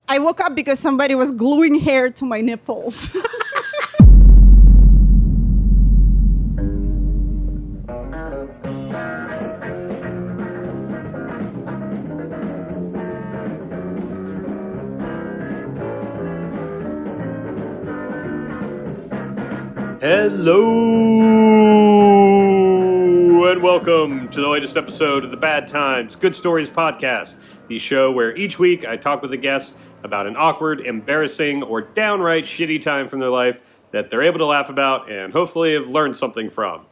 I woke up because somebody was gluing hair to my nipples. Hello, and welcome to the latest episode of the Bad Times Good Stories podcast, the show where each week I talk with a guest about an awkward, embarrassing, or downright shitty time from their life that they're able to laugh about and hopefully have learned something from.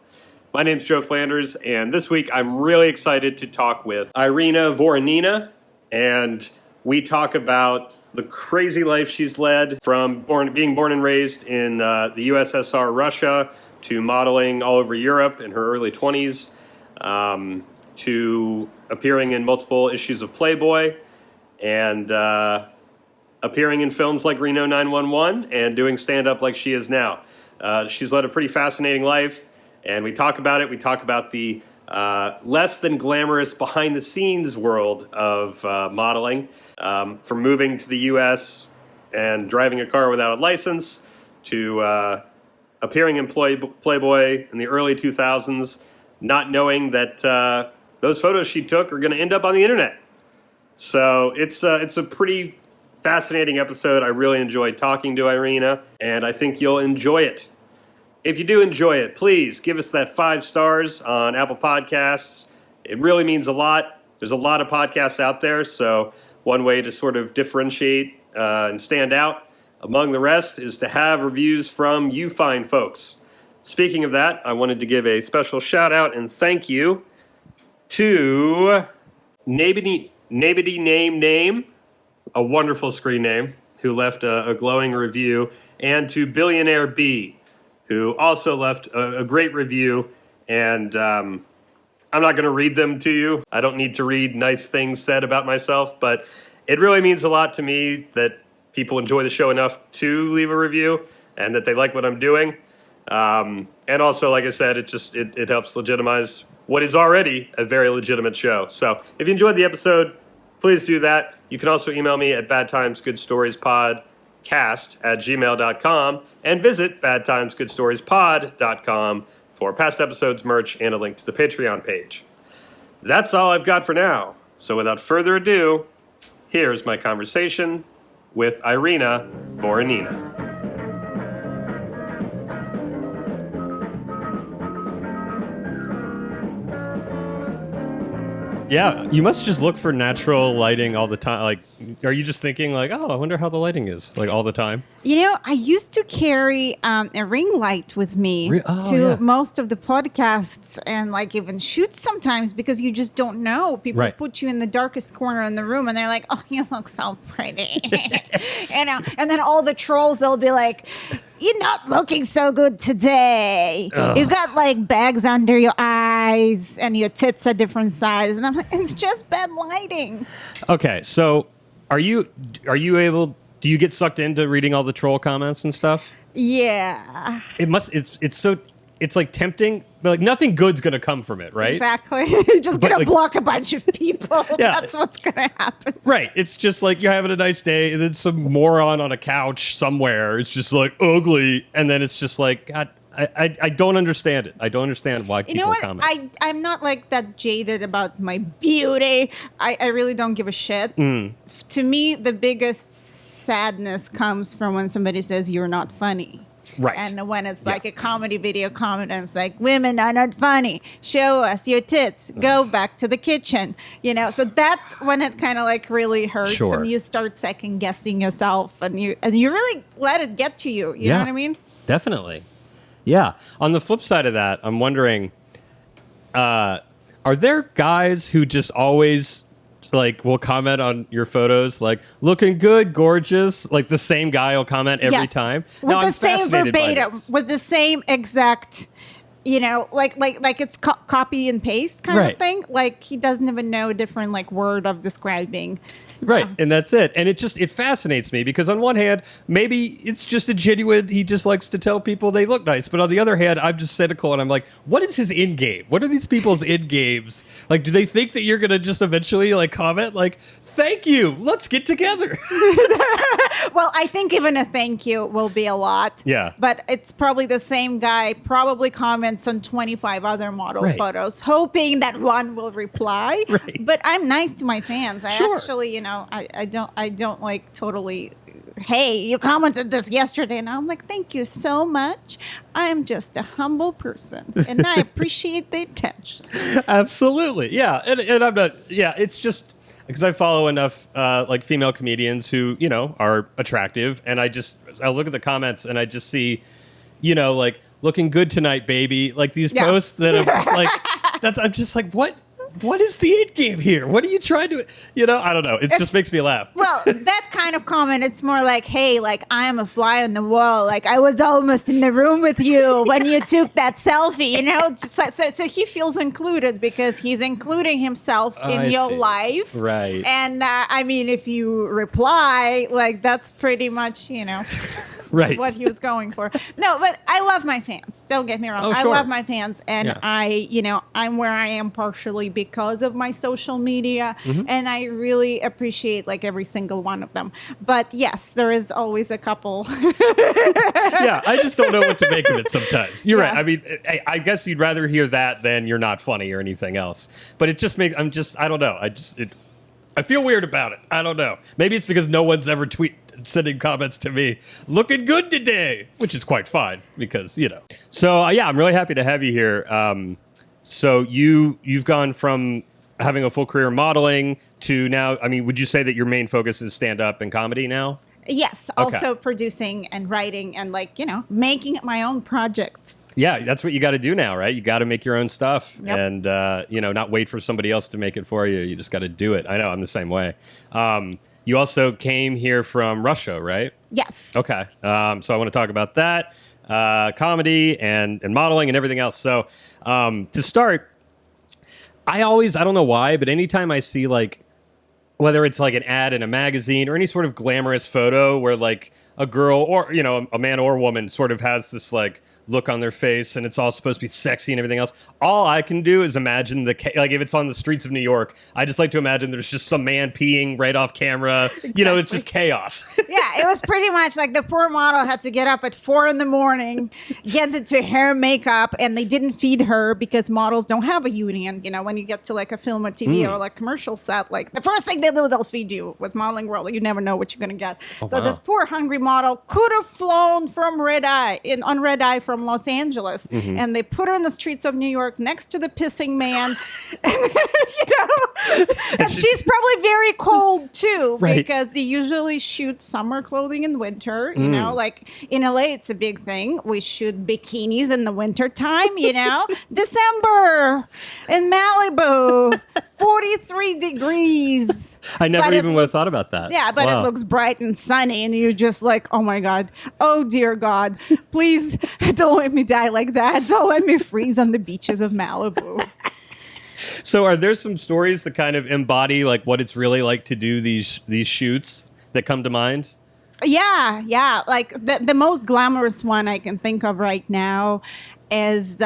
My name's Joe Flanders, and this week I'm really excited to talk with Irina Voronina, and we talk about the crazy life she's led from being born and raised in the USSR, Russia, to modeling all over Europe in her early 20s, to appearing in multiple issues of Playboy, and appearing in films like Reno 911, and doing stand-up like she is now. She's led a pretty fascinating life, and we talk about it. We talk about the less than glamorous behind-the-scenes world of modeling, from moving to the U.S. and driving a car without a license to appearing in Playboy in the early 2000s, not knowing that those photos she took are going to end up on the internet. So it's a pretty fascinating episode. I really enjoyed talking to Irina, and I think you'll enjoy it. If you do enjoy it, please give us that 5 stars on Apple Podcasts. It really means a lot. There's a lot of podcasts out there, so one way to sort of differentiate and stand out among the rest is to have reviews from you fine folks. Speaking of that, I wanted to give a special shout out and thank you to Nabity Name, a wonderful screen name, who left a glowing review, and to Billionaire B, who also left a great review, and I'm not going to read them to you. I don't need to read nice things said about myself, but it really means a lot to me that people enjoy the show enough to leave a review and that they like what I'm doing. And also, like I said, it helps legitimize what is already a very legitimate show. So if you enjoyed the episode, please do that. You can also email me at badtimesgoodstoriespodcast@gmail.com and visit badtimesgoodstoriespod.com for past episodes, merch, and a link to the Patreon page. That's all I've got for now. So without further ado, here's my conversation with Irina Voronina. Yeah, you must just look for natural lighting all the time. Like, are you just thinking like, oh, I wonder how the lighting is, like all the time? You know, I used to carry a ring light with me most of the podcasts and like even shoots sometimes because you just don't know. People put you in the darkest corner in the room and they're like, oh, you look so pretty. You know, and then all the trolls, they'll be like, you're not looking so good today. Ugh. You've got like bags under your eyes and your tits are different size. And I'm like, it's just bad lighting. Okay, so are you able, do you get sucked into reading all the troll comments and stuff? Yeah. It's like tempting, but like nothing good's gonna come from it, right? Exactly. You're just gonna block a bunch of people. Yeah. That's what's gonna happen. Right. It's just like you're having a nice day, and then some moron on a couch somewhere. It's just like ugly, and then it's just like, God, I don't understand it. I don't understand why people comment. I'm not like that jaded about my beauty. I really don't give a shit. To me, the biggest sadness comes from when somebody says you're not funny. Right. And when it's like a comedy video comment and it's like, women are not funny. Show us your tits. Go back to the kitchen. You know, so that's when it kind of like really hurts. Sure. And you start second guessing yourself and you really let it get to you. You know what I mean? Definitely. Yeah. On the flip side of that, I'm wondering, are there guys who just always like will comment on your photos like looking good, gorgeous, like the same guy will comment every time with the same verbatim, with the same exact, you know, like it's copy and paste kind of thing. Like he doesn't even know a different like word of describing. Right. And that's it. And it fascinates me because on one hand, maybe it's just a genuine, he just likes to tell people they look nice. But on the other hand, I'm just cynical and I'm like, what is his end game? What are these people's end games? Like, do they think that you're going to just eventually like comment like, thank you, let's get together? Well, I think even a thank you will be a lot. Yeah. But it's probably the same guy probably comments on 25 other model photos, hoping that one will reply. Right. But I'm nice to my fans. I Sure. actually, I don't like totally, hey, you commented this yesterday. And I'm like, thank you so much. I'm just a humble person. And I appreciate the attention. Absolutely. Yeah. And I'm not, it's just because I follow enough like female comedians who, are attractive. And I look at the comments and I just see, like looking good tonight, baby. Like these posts that I'm just like, I'm just like, what is the end game here? What are you trying to, I don't know. It just makes me laugh. Well, that kind of comment, it's more like, hey, like I am a fly on the wall. Like I was almost in the room with you when you took that selfie, Just like, so he feels included because he's including himself in your life. Right. And I mean, if you reply, like that's pretty much, right. what he was going for. No, but I love my fans. Don't get me wrong. I love my fans. And I'm where I am partially because of my social media. Mm-hmm. And I really appreciate like every single one of them. But yes, there is always a couple. Yeah, I just don't know what to make of it sometimes. You're right. I mean, I guess you'd rather hear that than you're not funny or anything else. But it just makes, I don't know. I feel weird about it. I don't know. Maybe it's because no one's ever sending comments to me, looking good today, which is quite fine because, So, I'm really happy to have you here. So you've gone from having a full career modeling to now, I mean, would you say that your main focus is stand-up and comedy now? Yes. Also producing and writing and making my own projects. Yeah, that's what you got to do now, right? You got to make your own stuff and, not wait for somebody else to make it for you. You just got to do it. I know, I'm the same way. You also came here from Russia, right? Yes. Okay. So I want to talk about that, comedy and modeling and everything else. So to start, I don't know why, but anytime I see whether it's like an ad in a magazine or any sort of glamorous photo where like a girl or, a man or woman sort of has this look on their face and it's all supposed to be sexy and everything else. All I can do is imagine if it's on the streets of New York, I just like to imagine there's just some man peeing right off camera. Exactly. It's just chaos. Yeah, it was pretty much like the poor model had to get up at 4 a.m, get into hair and makeup, and they didn't feed her because models don't have a union. When you get to a film or TV or commercial set, the first thing they do, they'll feed you. With Modeling World, you never know what you're going to get. This poor hungry model could have flown from Red Eye from Los Angeles, and they put her in the streets of New York next to the pissing man, and she's probably very cold too, because they usually shoot summer clothing in winter. In LA, it's a big thing. We shoot bikinis in the winter time. December in Malibu, 43 degrees. I never even would have thought about that. Yeah, but it looks bright and sunny, and you're just like, oh my God, oh dear God, please don't let me die like that. Don't let me freeze on the beaches of Malibu. So are there some stories that kind of embody what it's really like to do these shoots that come to mind? Yeah. The most glamorous one I can think of right now is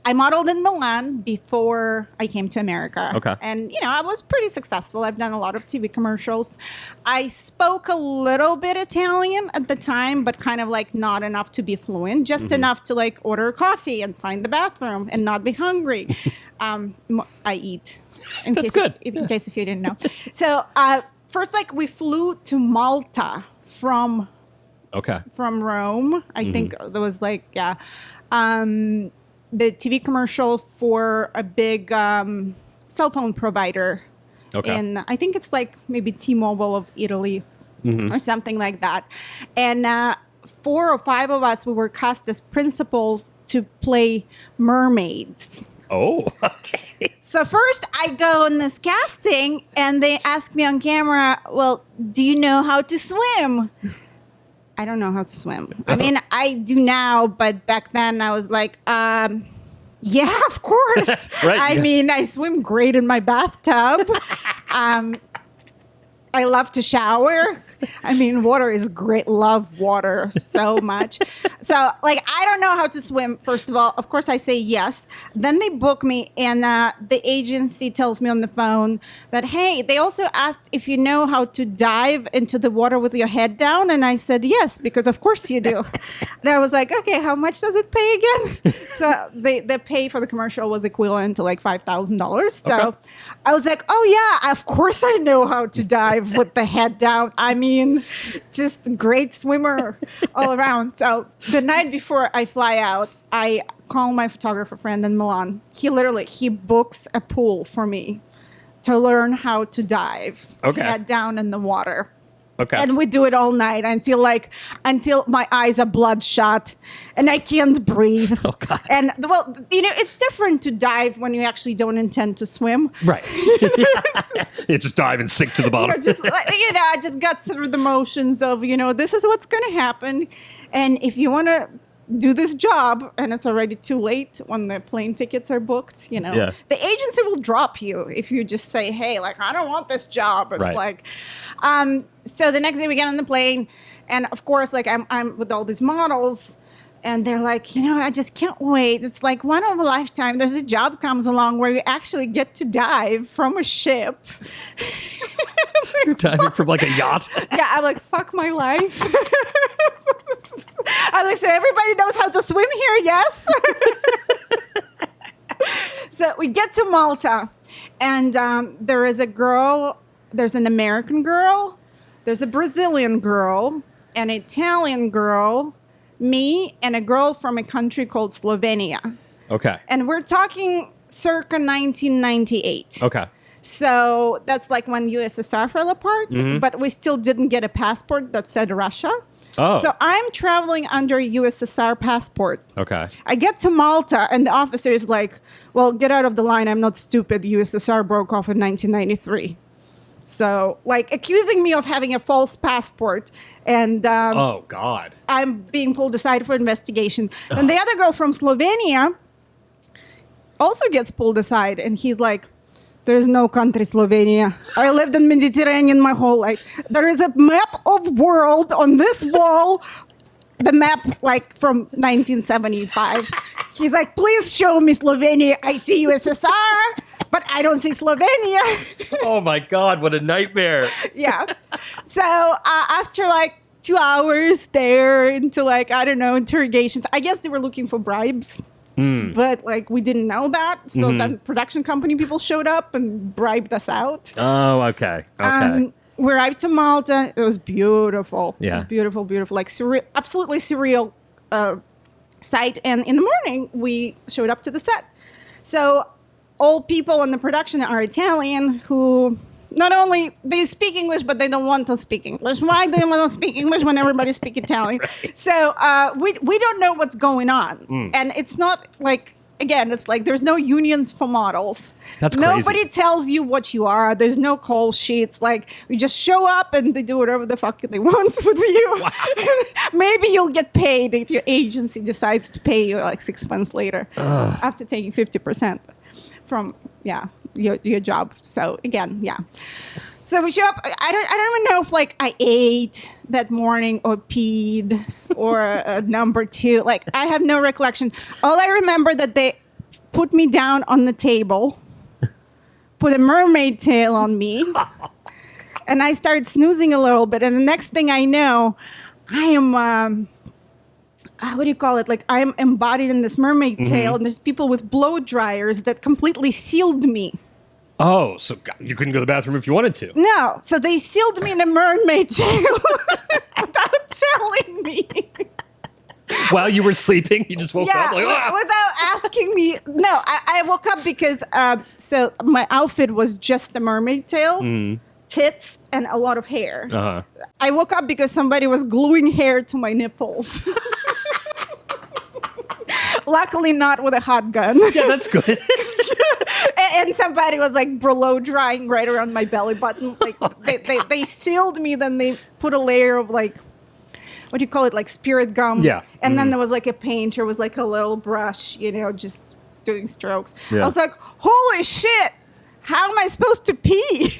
I modeled in Milan before I came to America. Okay. And, I was pretty successful. I've done a lot of TV commercials. I spoke a little bit Italian at the time, but kind of not enough to be fluent, just enough to order coffee and find the bathroom and not be hungry. I eat. That's good. In case if you didn't know. So first, we flew to Malta from Rome. I think there was the TV commercial for a big cell phone provider. Okay. And I think it's maybe T-Mobile of Italy or something like that. And 4 or 5 of us, we were cast as principals to play mermaids. Oh, okay. So first I go in this casting and they ask me on camera, well, do you know how to swim? I don't know how to swim. I mean, I do now, but back then I was like, yeah, of course. Right, I mean, I swim great in my bathtub. I love to shower. I mean, water is great. Love water so much. So, like, I don't know how to swim, first of all. Of course, I say yes. Then they book me, and the agency tells me on the phone that, hey, they also asked if you know how to dive into the water with your head down. And I said, yes, because of course you do. And I was like, okay, how much does it pay again? So the pay for the commercial was equivalent to like $5,000. So I was like, oh, yeah, of course I know how to dive with the head down. I mean, just great swimmer all around. So the night before I fly out, I call my photographer friend in Milan. He books a pool for me to learn how to dive head down in the water. Okay. And we do it all night until my eyes are bloodshot and I can't breathe. Oh, God. And, well, it's different to dive when you actually don't intend to swim. Right. You just dive and sink to the bottom. I just got through the motions of, this is what's going to happen. And if you want to do this job and it's already too late when the plane tickets are booked, the agency will drop you if you just say, hey, like, I don't want this job. It's so the next day we get on the plane and of course, like I'm with all these models and they're like, I just can't wait. It's like one of a lifetime. There's a job comes along where you actually get to dive from a ship. You're diving from like a yacht? Yeah, I'm like, fuck my life. I'm like, so everybody knows how to swim here, yes? So we get to Malta, and there is a girl, there's an American girl, there's a Brazilian girl, an Italian girl, me, and a girl from a country called Slovenia. Okay. And we're talking circa 1998. Okay. So that's like when USSR fell apart, but we still didn't get a passport that said Russia. Oh. So I'm traveling under a USSR passport. Okay. I get to Malta and the officer is like, well, get out of the line. I'm not stupid. USSR broke off in 1993. So, like, accusing me of having a false passport. And oh, God. I'm being pulled aside for investigation. And the other girl from Slovenia also gets pulled aside. And he's like, there is no country, Slovenia. I lived in Mediterranean my whole life. There is a map of world on this wall. The map, like, from 1975. He's like, please show me Slovenia. I see USSR, but I don't see Slovenia. Oh, my God. What a nightmare. Yeah. So after, like, 2 hours there into, like, I don't know, interrogations, I guess they were looking for bribes. But, like, we didn't know that. So then production company people showed up and bribed us out. Oh, okay. Okay. We arrived to Malta. It was beautiful. Yeah. It was beautiful, beautiful. Like, surreal, absolutely surreal sight. And in the morning, we showed up to the set. So all people in the production are Italian who... Not only they speak English, but they don't want to speak English. Why do they want to speak English when everybody speaks Italian? Right. So we don't know what's going on. And it's not like, again, it's like there's no unions for models. That's crazy. Nobody tells you what you are. There's no call sheets. Like, you just show up and they do whatever the fuck they want with you. Wow. Maybe you'll get paid if your agency decides to pay you like 6 months later after taking 50% from, your job. So again, so we show up. I don't even know if like I ate that morning or peed or number two. Like, I have no recollection. All I remember that they put me down on the table, put a mermaid tail on me, and I started snoozing a little bit. And the next thing I know, I am what do you call it? Like, I'm embodied in this mermaid tail, and there's people with blow dryers that completely sealed me. Oh, so you couldn't go to the bathroom if you wanted to? No. So they sealed me in a mermaid tail without telling me. While you were sleeping? You just woke up like, without asking me. No, I woke up because so my outfit was just the mermaid tail, tits, and a lot of hair. Uh-huh. I woke up because somebody was gluing hair to my nipples. Luckily not with a hot gun. Yeah, that's good. And somebody was like blow drying right around my belly button. Like they sealed me, then they put a layer of like, what do you call it? Like spirit gum. Yeah. And then there was like a painter with like a little brush, just doing strokes. Yeah. I was like, holy shit. how am I supposed to pee?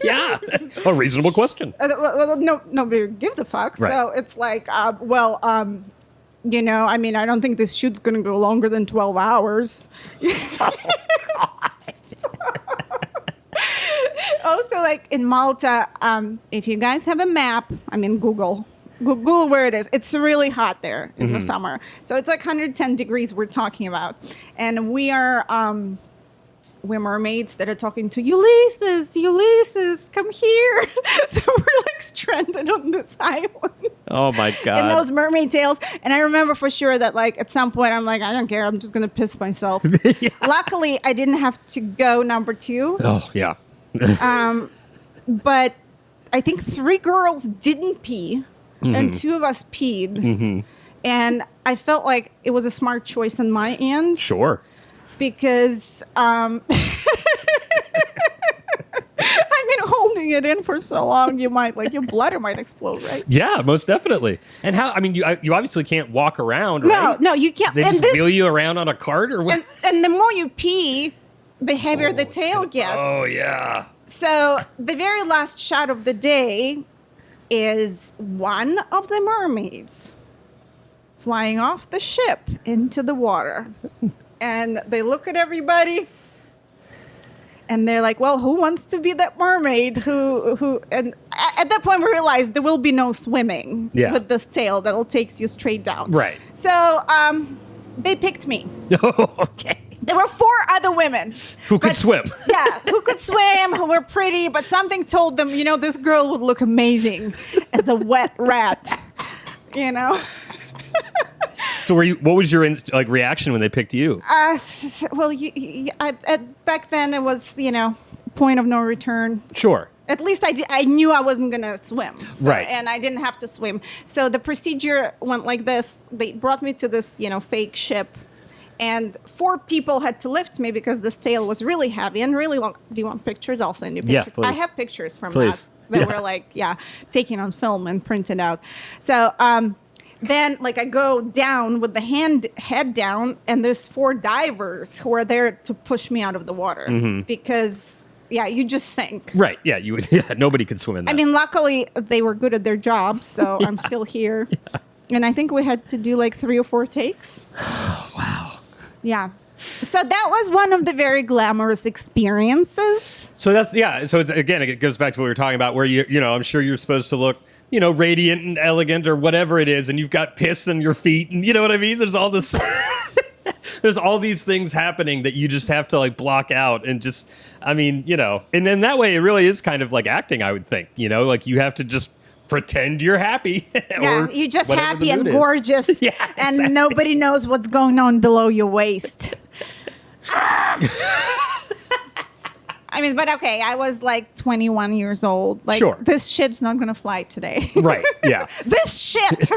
Yeah, a reasonable question. Well, nobody gives a fuck. Right. So it's like, I mean, I don't think this shoot's going to go longer than 12 hours. Also, like in Malta, if you guys have a map, I mean, Google where it is. It's really hot there in the summer. So it's like 110 degrees we're talking about. And we're mermaids that are talking to Ulysses, come here. So we're like stranded on this island. Oh my God. And those mermaid tails. And I remember for sure that like at some point I'm like, I don't care. I'm just going to piss myself. Yeah. Luckily, I didn't have to go number 2. Oh, yeah. But I think 3 girls didn't pee and 2 of us peed. And I felt like it was a smart choice on my end. Sure. Because I mean, holding it in for so long, you might like your bladder might explode, right? Yeah, most definitely. And how? I mean, you obviously can't walk around, right? No, you can't. They just wheel you around on a cart, or what? And the more you pee, the heavier the tail gets. Oh yeah. So the very last shot of the day is one of the mermaids flying off the ship into the water. And they look at everybody and they're like, well, who wants to be that mermaid who and at that point we realized there will be no swimming with this tail that'll take you straight down. Right. So they picked me. Okay. There were 4 other women who could swim. Yeah, who could swim, who were pretty, but something told them, this girl would look amazing as a wet rat, So what was your reaction when they picked you? Well, back then it was, point of no return. Sure. At least I knew I wasn't going to swim. Right. And I didn't have to swim. So the procedure went like this. They brought me to this, fake ship. And 4 people had to lift me because this tail was really heavy and really long. Do you want pictures? I'll send you pictures. Yeah, please. I have pictures from Please. that were taken on film and printed out. So then I go down with the head down, and there's 4 divers who are there to push me out of the water because you just sank. Right. Yeah. Nobody could swim in that. I mean, luckily they were good at their job, so I'm still here. Yeah. And I think we had to do 3 or 4 takes. Wow. Yeah. So that was one of the very glamorous experiences. So So again, it goes back to what we were talking about, where I'm sure you're supposed to look, radiant and elegant or whatever it is, and you've got piss on your feet, and you know what I mean? There's all this, there's all these things happening that you just have to block out, and just, and in that way, it really is kind of like acting, I would think. You have to just pretend you're happy. Yeah, you're just happy and gorgeous. Yeah, exactly. And nobody knows what's going on below your waist. I mean, but okay, I was 21 years old. Sure. This shit's not going to fly today. Right, yeah. This shit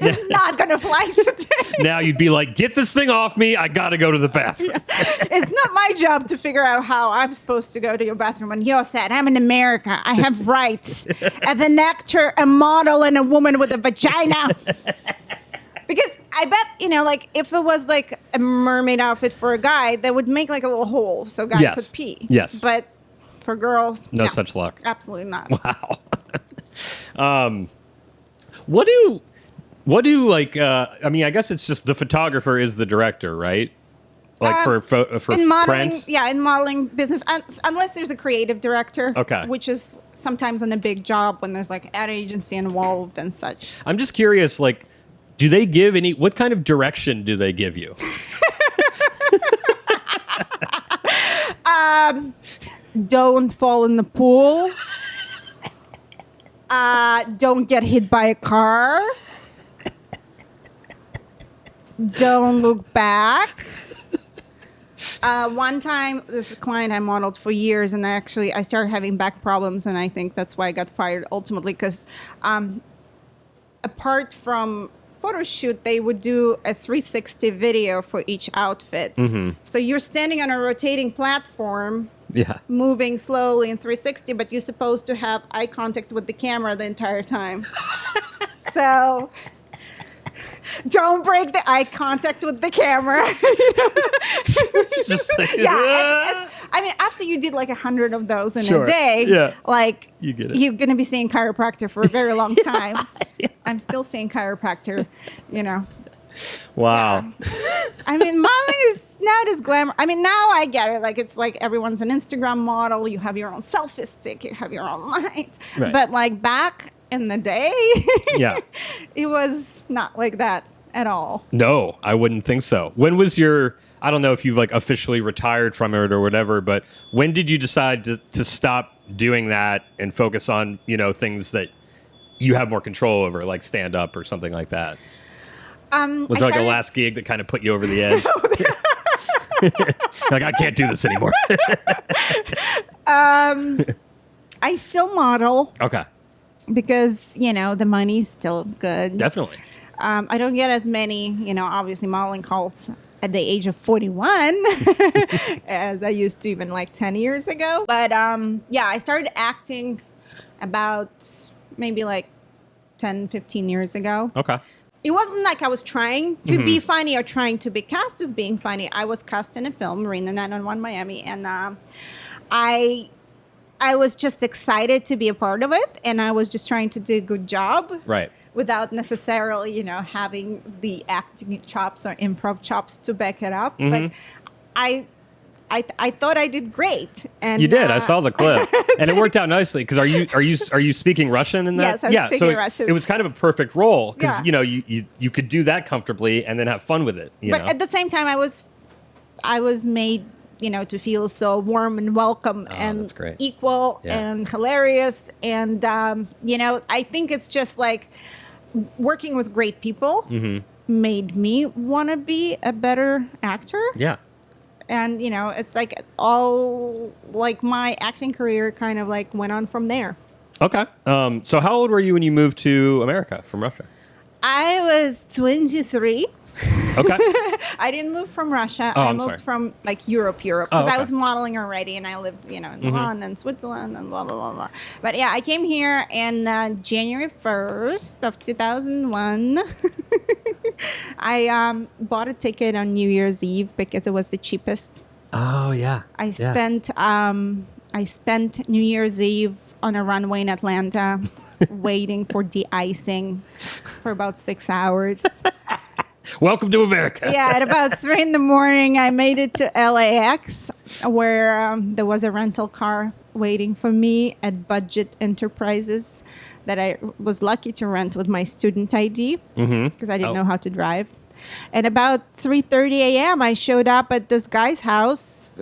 is not going to fly today. Now you'd be like, get this thing off me. I got to go to the bathroom. It's not my job to figure out how I'm supposed to go to your bathroom on your set. I'm in America. I have rights as an actor, a model, and a woman with a vagina. Because I bet, if it was a mermaid outfit for a guy, they would make a little hole so guys could pee. Yes. But for girls, no such luck. Absolutely not. Wow. What do I guess it's just the photographer is the director, right? For in modeling, Prince? Yeah, in modeling business, unless there's a creative director, okay, which is sometimes on a big job when there's ad agency involved and such. I'm just curious, do they give what kind of direction do they give you? Don't fall in the pool. Don't get hit by a car. Don't look back. One time, this client I modeled for years, and I started having back problems, and I think that's why I got fired ultimately, because apart from photo shoot, they would do a 360 video for each outfit. So you're standing on a rotating platform, moving slowly in 360, but you're supposed to have eye contact with the camera the entire time. So Don't break the eye contact with the camera. Just like, I mean, after you did like 100 of those in Sure. a day, like You get it. you're going to be seeing chiropractor for a very long time. I'm still seeing chiropractor, Wow. Yeah. I mean, modeling is not as glamour. I mean, now I get it. Like, it's like everyone's an Instagram model. You have your own selfie stick. You have your own lights. Right. But like back in the day, Yeah. it was not like that at all. No, I wouldn't think so. When was your, I don't know if you've like officially retired from it or whatever, but when did you decide to stop doing that and focus on, things that you have more control over, like stand up or something like that? Was there like a last gig that kind of put you over the edge? Like, I can't do this anymore. I still model Okay. because, the money's still good. Definitely. I don't get as many, obviously modeling calls at the age of 41 as I used to even like 10 years ago. But I started acting about maybe like 10, 15 years ago. Okay. It wasn't like I was trying to be funny or trying to be cast as being funny. I was cast in a film, Reno 911 Miami, and I was just excited to be a part of it, and I was just trying to do a good job. Right. Without necessarily, having the acting chops or improv chops to back it up. But I thought I did great. And you did. I saw the clip, and it worked out nicely. Because are you speaking Russian in that? Yes, I'm speaking Russian. It was kind of a perfect role because Yeah. you could do that comfortably and then have fun with it. But at the same time, I was made to feel so warm and welcome and that's great. equal Yeah. and hilarious. And I think it's just like working with great people made me want to be a better actor. Yeah. And, it's like all like my acting career kind of like went on from there. Okay. So how old were you when you moved to America from Russia? I was 23. Okay. I didn't move from Russia. Oh, I I'm moved sorry. from like Europe because okay. I was modeling already, and I lived, in Milan and Switzerland and blah, blah, blah, blah. But yeah, I came here in January 1st of 2001. I bought a ticket on New Year's Eve because it was the cheapest. Oh yeah. I spent New Year's Eve on a runway in Atlanta waiting for de-icing for about 6 hours. Welcome to America. Yeah, at about 3 a.m, I made it to LAX, where there was a rental car waiting for me at Budget Enterprises that I was lucky to rent with my student ID because I didn't know how to drive. And about 3:30 a.m., I showed up at this guy's house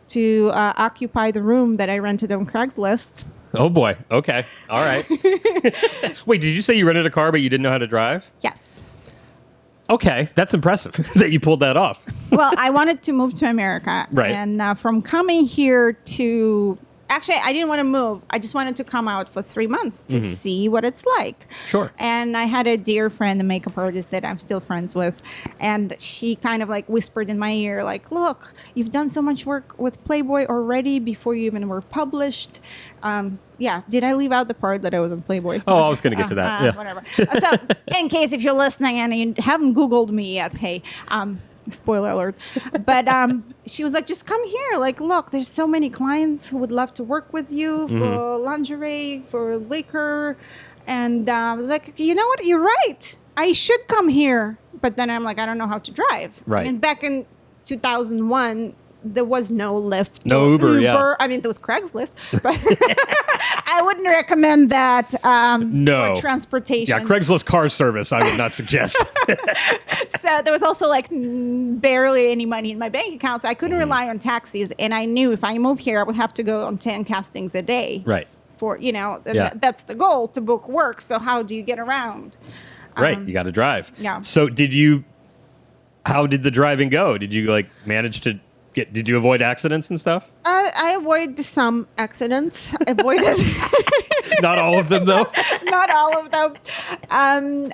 to occupy the room that I rented on Craigslist. Oh boy. Okay. All right. Wait, did you say you rented a car but you didn't know how to drive? Yes. Okay, that's impressive that you pulled that off. Well, I wanted to move to America. Right. And from coming here to... Actually, I didn't want to move. I just wanted to come out for 3 months to see what it's like. Sure. And I had a dear friend, a makeup artist that I'm still friends with. And she kind of like whispered in my ear, like, look, you've done so much work with Playboy already before you even were published. Yeah. Did I leave out the part that I was on Playboy? Oh, I was going to get to that. Yeah. Whatever. So in case if you're listening and you haven't Googled me yet, hey, spoiler alert. But she was like, just come here. Like, look, there's so many clients who would love to work with you for lingerie, for liquor. And I was like, you know what? You're right. I should come here. But then I'm like, I don't know how to drive. Right. And back in 2001, there was no Lyft. No or Uber, yeah. I mean, there was Craigslist. But I wouldn't recommend that No. for transportation. Yeah, Craigslist car service, I would not suggest. So there was also like barely any money in my bank account, so I couldn't rely on taxis. And I knew if I moved here, I would have to go on 10 castings a day. Right. For, Yeah. that's the goal, to book work. So how do you get around? Right, you got to drive. Yeah. So how did the driving go? Did you like manage to did you avoid accidents and stuff? I avoided some accidents. Avoided. Not all of them, though. Not all of them.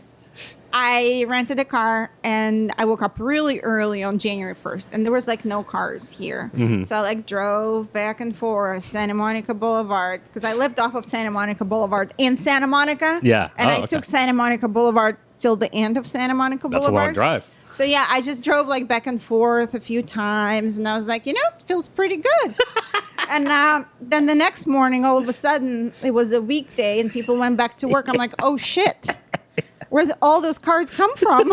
I rented a car and I woke up really early on January 1st and there was like no cars here. So I like drove back and forth Santa Monica Boulevard because I lived off of Santa Monica Boulevard in Santa Monica. Yeah. And Oh, I okay. took Santa Monica Boulevard till the end of Santa Monica Boulevard. That's a long drive. So yeah, I just drove like back and forth a few times, and I was like, it feels pretty good. And then the next morning, all of a sudden, it was a weekday, and people went back to work. I'm like, oh shit, where'd all those cars come from?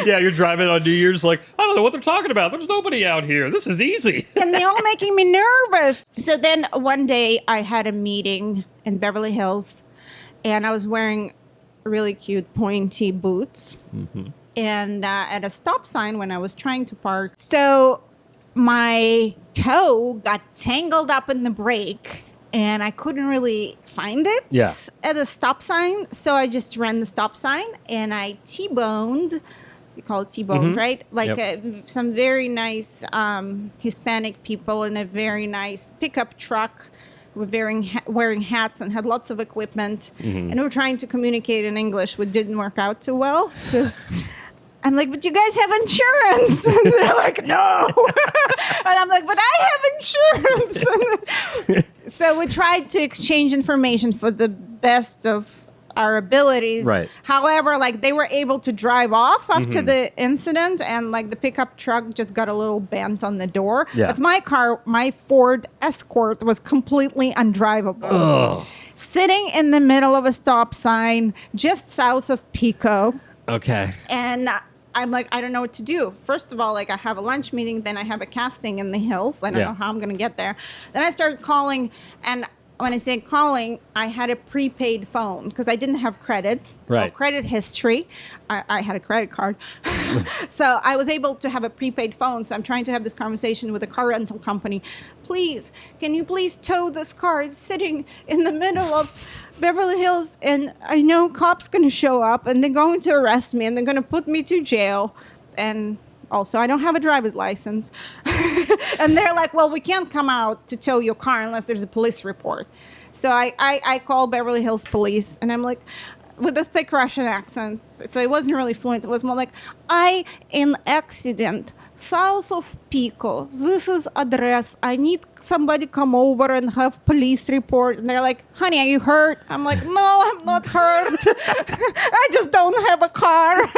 Yeah, you're driving on New Year's like, I don't know what they're talking about. There's nobody out here. This is easy. And they're all making me nervous. So then one day I had a meeting in Beverly Hills, and I was wearing really cute pointy boots. Mm-hmm. And at a stop sign when I was trying to park. So my toe got tangled up in the brake, and I couldn't really find it at a stop sign. So I just ran the stop sign, and I T-boned. You call it T-boned, right? Like some very nice Hispanic people in a very nice pickup truck. Were wearing hats and had lots of equipment. Mm-hmm. And we were trying to communicate in English, which didn't work out too well. Because I'm like, but you guys have insurance. And they're like, no. And I'm like, but I have insurance. So we tried to exchange information for the best of our abilities. Right. However, like they were able to drive off after the incident, and like the pickup truck just got a little bent on the door. Yeah. But my car, my Ford Escort, was completely undrivable. Ugh. Sitting in the middle of a stop sign just south of Pico. Okay. And I'm like, I don't know what to do. First of all, like I have a lunch meeting, then I have a casting in the hills. I don't know how I'm going to get there. Then I started calling, and when I say calling, I had a prepaid phone because I didn't have credit. Right. No credit history. I had a credit card. So I was able to have a prepaid phone. So I'm trying to have this conversation with a car rental company. Please, can you please tow this car? It's sitting in the middle of Beverly Hills, and I know cops going to show up, and they're going to arrest me, and they're going to put me to jail. And also, I don't have a driver's license. And they're like, well, we can't come out to tow your car unless there's a police report. So I call Beverly Hills Police, and I'm like, with a thick Russian accent. So it wasn't really fluent. It was more like, I in accident south of Pico. This is address. I need somebody come over and have police report. And they're like, honey, are you hurt? I'm like, no, I'm not hurt. I just don't have a car.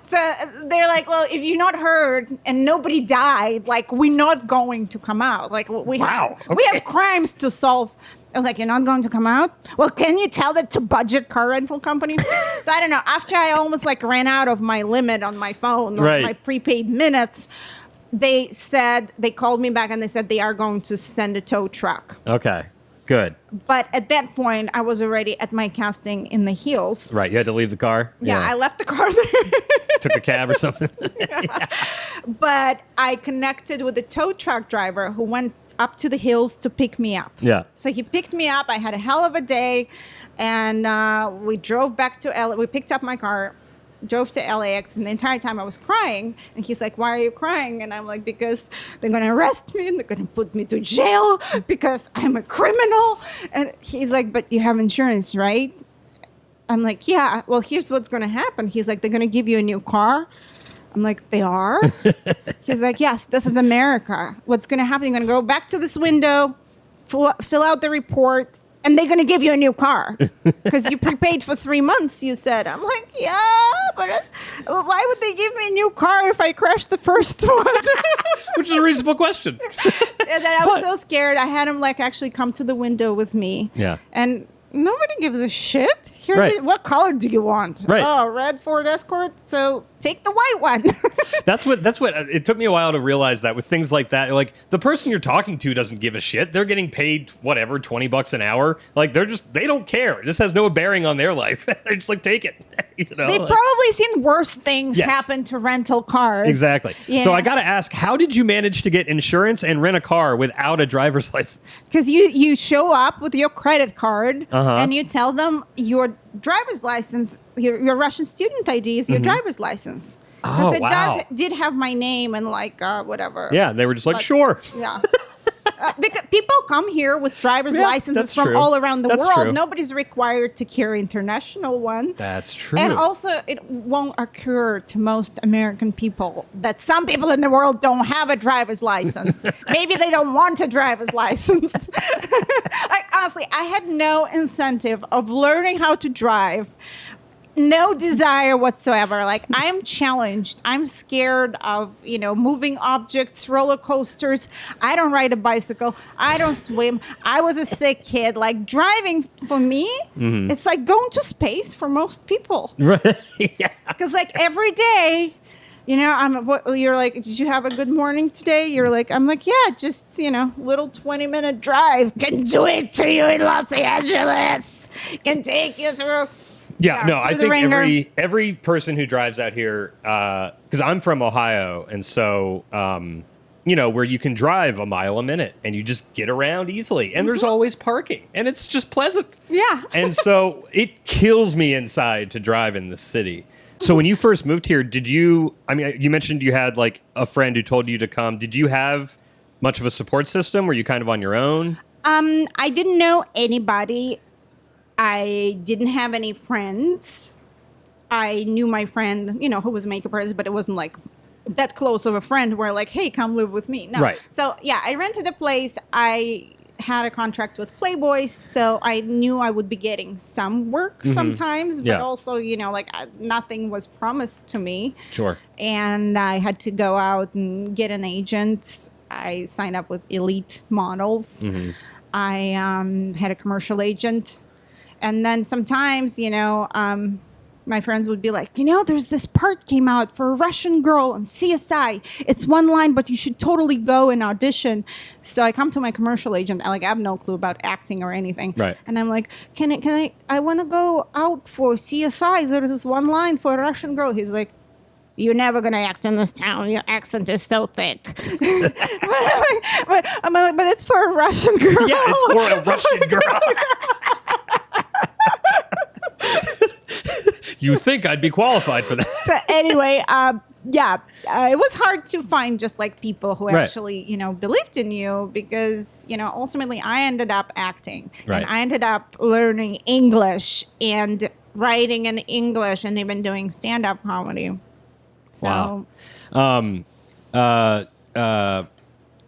So they're like, well, if you're not hurt and nobody died, like we're not going to come out. Like we have crimes to solve. I was like, you're not going to come out? Well, can you tell that to budget car rental companies? So I don't know. After I almost like ran out of my limit on my phone, my prepaid minutes, they called me back and they said they are going to send a tow truck. Okay, good. But at that point, I was already at my casting in the hills. Right, you had to leave the car? Yeah. I left the car there. Took a cab or something? Yeah. But I connected with a tow truck driver who went up to the hills to pick me up. Yeah. So he picked me up. I had a hell of a day. And we drove back to LA. We picked up my car, drove to LAX. And the entire time I was crying. And he's like, why are you crying? And I'm like, because they're going to arrest me and they're going to put me to jail because I'm a criminal. And he's like, but you have insurance, right? I'm like, yeah. Well, here's what's going to happen. He's like, they're going to give you a new car. I'm like, they are? He's like, yes, this is America. What's going to happen? You're going to go back to this window, fill out the report, and they're going to give you a new car because you prepaid for 3 months, you said. I'm like, yeah, but why would they give me a new car if I crashed the first one? Which is a reasonable question. And then I was so scared. I had him like actually come to the window with me. Yeah. And nobody gives a shit. Here's what color do you want? Right. Oh, red Ford Escort. So take the white one. That's what it took me a while to realize that with things like that. Like the person you're talking to doesn't give a shit. They're getting paid whatever, $20 an hour. Like they don't care. This has no bearing on their life. They're just like, take it. You know, they've probably seen worse things happen to rental cars. Exactly. So I got to ask, how did you manage to get insurance and rent a car without a driver's license? Because you show up with your credit card and you tell them your driver's license, your Russian student ID is your driver's license. Because it did have my name and like whatever. Yeah, they were just like, sure. Yeah. Because people come here with driver's licenses from all around the world. True. Nobody's required to carry international one. That's true. And also, it won't occur to most American people that some people in the world don't have a driver's license. Maybe they don't want a driver's license. Like, honestly, I had no incentive of learning how to drive no desire whatsoever. Like, I'm challenged. I'm scared of, moving objects, roller coasters. I don't ride a bicycle. I don't swim. I was a sick kid. Like, driving for me, it's like going to space for most people. Right. Yeah. Because, like, every day, you're like, did you have a good morning today? You're like, I'm like, yeah, just, little 20-minute drive can do it to you in Los Angeles. Can take you through. Yeah, no, I think every person who drives out here, because I'm from Ohio, and so, where you can drive a mile a minute and you just get around easily, and there's always parking, and it's just pleasant. Yeah. And so it kills me inside to drive in the city. So when you first moved here, you mentioned you had like a friend who told you to come. Did you have much of a support system? Were you kind of on your own? I didn't know anybody. I didn't have any friends. I knew my friend, who was a makeup artist, but it wasn't like that close of a friend where like, hey, come live with me. No. Right. So yeah, I rented a place. I had a contract with Playboy, so I knew I would be getting some work sometimes, but also, nothing was promised to me. Sure. And I had to go out and get an agent. I signed up with Elite Models. I had a commercial agent. And then sometimes, my friends would be like, there's this part came out for a Russian girl on CSI. It's one line, but you should totally go and audition. So I come to my commercial agent. I have no clue about acting or anything. Right. And I'm like, I want to go out for CSI. There's this one line for a Russian girl. He's like, you're never going to act in this town. Your accent is so thick. but it's for a Russian girl. Yeah, it's for a Russian girl. You think I'd be qualified for that. So anyway, it was hard to find just like people who actually, believed in you because, ultimately I ended up acting and I ended up learning English and writing in English and even doing stand-up comedy. So,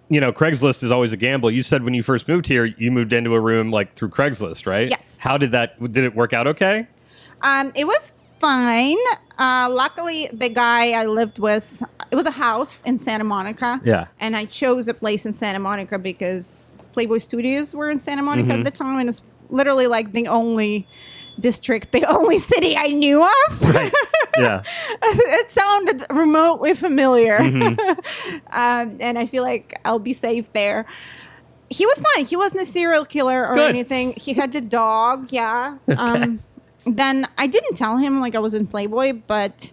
Craigslist is always a gamble. You said when you first moved here, you moved into a room like through Craigslist, right? Yes. How did it work out okay? It was fine. Luckily, the guy I lived with, it was a house in Santa Monica. Yeah. And I chose a place in Santa Monica because Playboy Studios were in Santa Monica at the time. And it's literally like the only district, the only city I knew of. Right. Yeah. It sounded remotely familiar. And I feel like I'll be safe there. He was fine. He wasn't a serial killer or anything. He had a dog. Yeah. Okay. Then I didn't tell him like I was in Playboy, but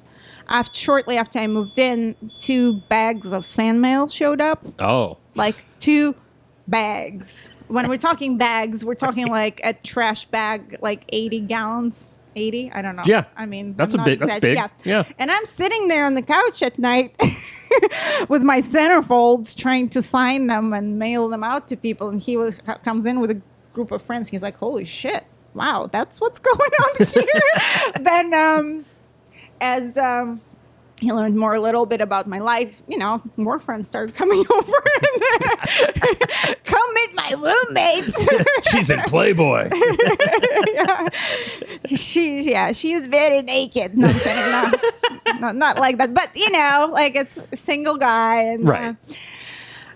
shortly after I moved in, 2 bags of fan mail showed up. Oh. Like 2 bags. When we're talking bags, we're talking like a trash bag, like 80 gallons. 80? I don't know. Yeah. I mean, that's big. Yeah. And I'm sitting there on the couch at night with my centerfolds trying to sign them and mail them out to people. And he comes in with a group of friends. He's like, holy shit. Wow, that's what's going on here. Then as he learned a little bit about my life, more friends started coming over and come meet my roommate. She's in Playboy. Yeah. She is very naked. No, I'm kidding. No, not like that. But, like it's a single guy. And, right.